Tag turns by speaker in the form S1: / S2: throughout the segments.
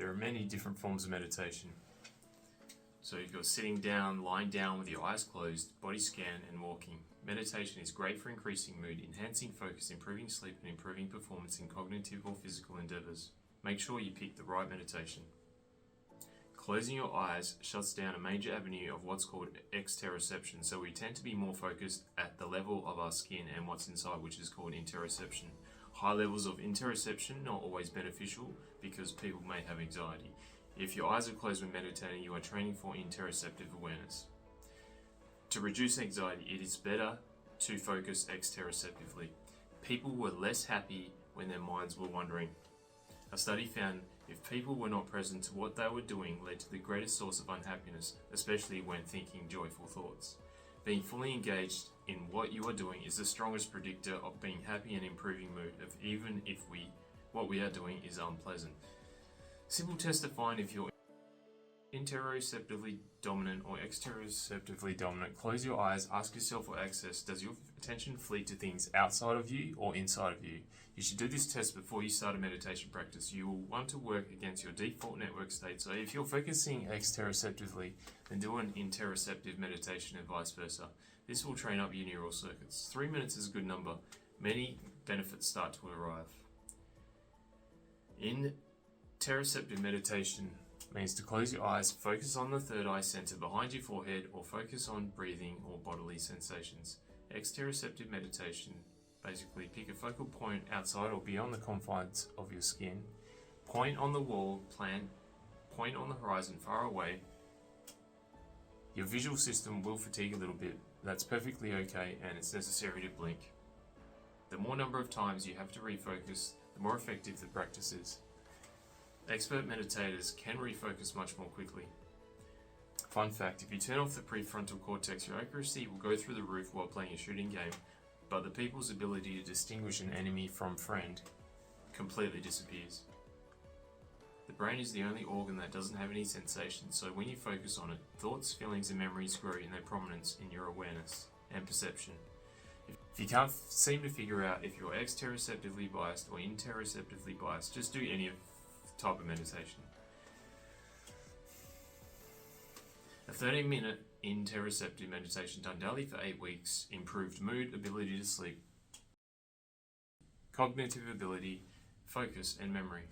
S1: There are many different forms of meditation. So you've got sitting down, lying down with your eyes closed, body scan, and walking. Meditation is great for increasing mood, enhancing focus, improving sleep, and improving performance in cognitive or physical endeavors. Make sure you pick the right meditation. Closing your eyes shuts down a major avenue of what's called exteroception, so we tend to be more focused at the level of our skin and what's inside, which is called interoception. High levels of interoception not always beneficial because people may have anxiety. If your eyes are closed when meditating, you are training for interoceptive awareness. To reduce anxiety, it is better to focus exteroceptively. People were less happy when their minds were wandering. A study found if people were not present to what they were doing led to the greatest source of unhappiness, especially when thinking joyful thoughts. Being fully engaged in what you are doing is the strongest predictor of being happy and improving mood, even if what we are doing is unpleasant. Simple test to find if you're interoceptively dominant or exteroceptively dominant. Close your eyes, ask yourself for access. Does your attention flee to things outside of you or inside of you? You should do this test before you start a meditation practice. You will want to work against your default network state. So if you're focusing exteroceptively, then do an interoceptive meditation and vice versa. This will train up your neural circuits. 3 minutes is a good number. Many benefits start to arrive. Interoceptive meditation means to close your eyes, focus on the third eye center behind your forehead, or focus on breathing or bodily sensations. Exteroceptive meditation, basically pick a focal point outside or beyond the confines of your skin, point on the wall, point on the horizon far away. Your visual system will fatigue a little bit. That's perfectly okay, and it's necessary to blink. The more number of times you have to refocus, the more effective the practice is. Expert meditators can refocus much more quickly. Fun fact, if you turn off the prefrontal cortex, your accuracy will go through the roof while playing a shooting game, but the people's ability to distinguish an enemy from friend completely disappears. The brain is the only organ that doesn't have any sensation, so when you focus on it, thoughts, feelings, and memories grow in their prominence in your awareness and perception. If you can't seem to figure out if you're exteroceptively biased or interoceptively biased, just do any type of meditation. A 30-minute interoceptive meditation done daily for 8 weeks improved mood, ability to sleep, cognitive ability, focus, and memory.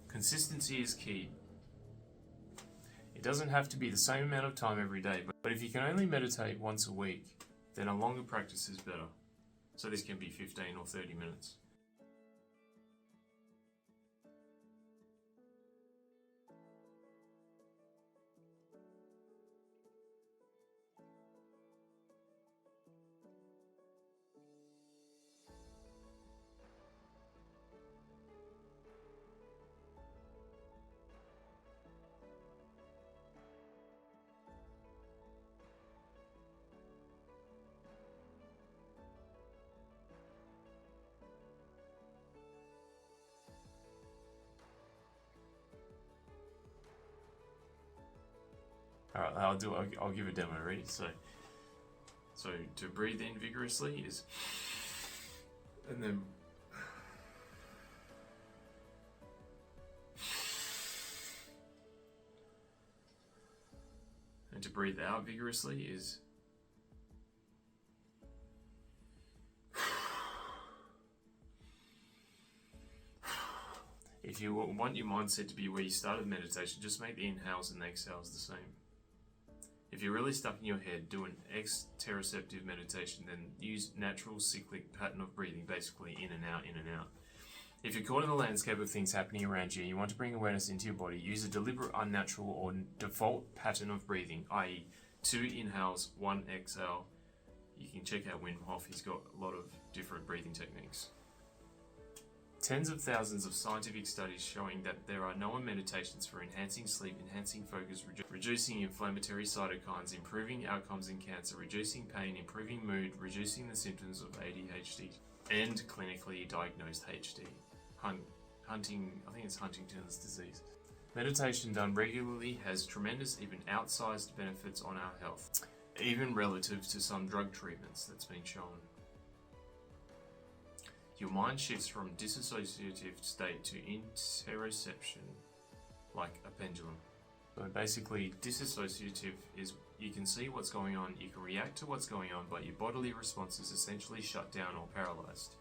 S1: Consistency is key. It doesn't have to be the same amount of time every day, but if you can only meditate once a week, then a longer practice is better. So this can be 15 or 30 minutes. Alright, I'll give a demo, ready? So to breathe in vigorously is, and then to breathe out vigorously is, if you want your mindset to be where you started meditation, just make the inhales and the exhales the same. If you're really stuck in your head, do an exteroceptive meditation, then use natural cyclic pattern of breathing, basically in and out, in and out. If you're caught in the landscape of things happening around you and you want to bring awareness into your body, use a deliberate, unnatural, or default pattern of breathing, i.e. 2 inhales, 1 exhale. You can check out Wim Hof, he's got a lot of different breathing techniques. Tens of thousands of scientific studies showing that there are known meditations for enhancing sleep, enhancing focus, reducing inflammatory cytokines, improving outcomes in cancer, reducing pain, improving mood, reducing the symptoms of ADHD, and clinically diagnosed HD. I think it's Huntington's disease. Meditation done regularly has tremendous, even outsized benefits on our health, even relative to some drug treatments that's been shown. Your mind shifts from dissociative state to interoception like a pendulum. So basically, disassociative is you can see what's going on, you can react to what's going on, but your bodily response is essentially shut down or paralyzed.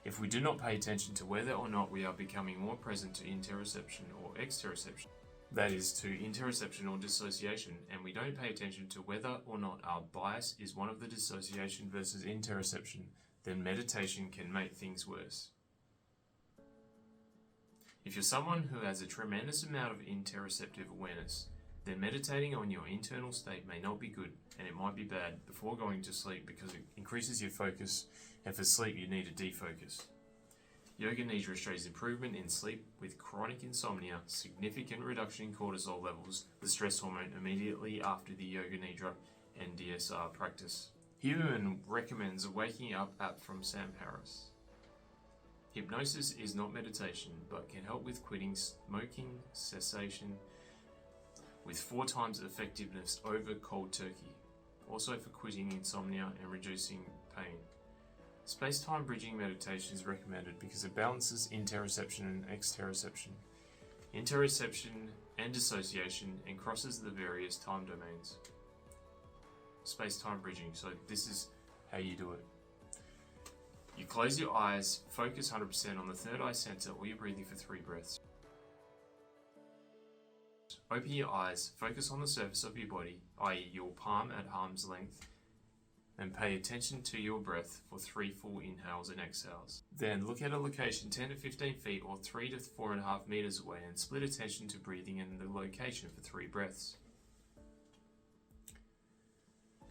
S1: If we do not pay attention to whether or not we are becoming more present to interoception or exteroception, that is, to interoception or dissociation, and we don't pay attention to whether or not our bias is one of the dissociation versus interoception, then meditation can make things worse. If you're someone who has a tremendous amount of interoceptive awareness, then meditating on your internal state may not be good, and it might be bad before going to sleep because it increases your focus, and for sleep you need to defocus. Yoga Nidra shows improvement in sleep with chronic insomnia, significant reduction in cortisol levels, the stress hormone, immediately after the Yoga Nidra and DSR practice. Huberman recommends a waking up app from Sam Harris. Hypnosis is not meditation, but can help with quitting smoking cessation with 4 times effectiveness over cold turkey. Also for quitting insomnia and reducing pain. Space-time bridging meditation is recommended because it balances interoception and exteroception, interoception and dissociation, and crosses the various time domains. Space-time bridging, so this is how you do it. You close your eyes, focus 100% on the third eye center, or you're breathing for 3 breaths. Open your eyes, focus on the surface of your body, i.e. your palm at arm's length, and pay attention to your breath for 3 full inhales and exhales. Then look at a location 10 to 15 feet or 3 to 4.5 meters away and split attention to breathing in the location for 3 breaths.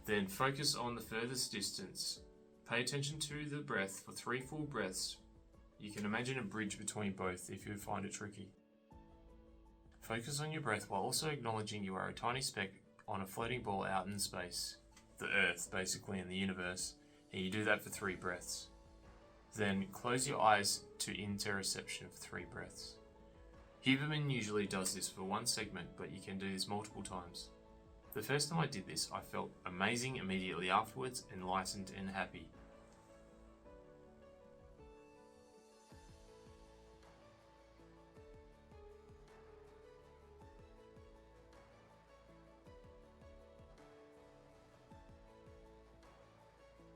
S1: Then focus on the furthest distance. Pay attention to the breath for 3 full breaths. You can imagine a bridge between both if you find it tricky. Focus on your breath while also acknowledging you are a tiny speck on a floating ball out in space, the Earth basically in the universe, and you do that for 3 breaths. Then close your eyes to interoception for 3 breaths. Huberman usually does this for 1 segment, but you can do this multiple times. The first time I did this, I felt amazing immediately afterwards, enlightened and happy.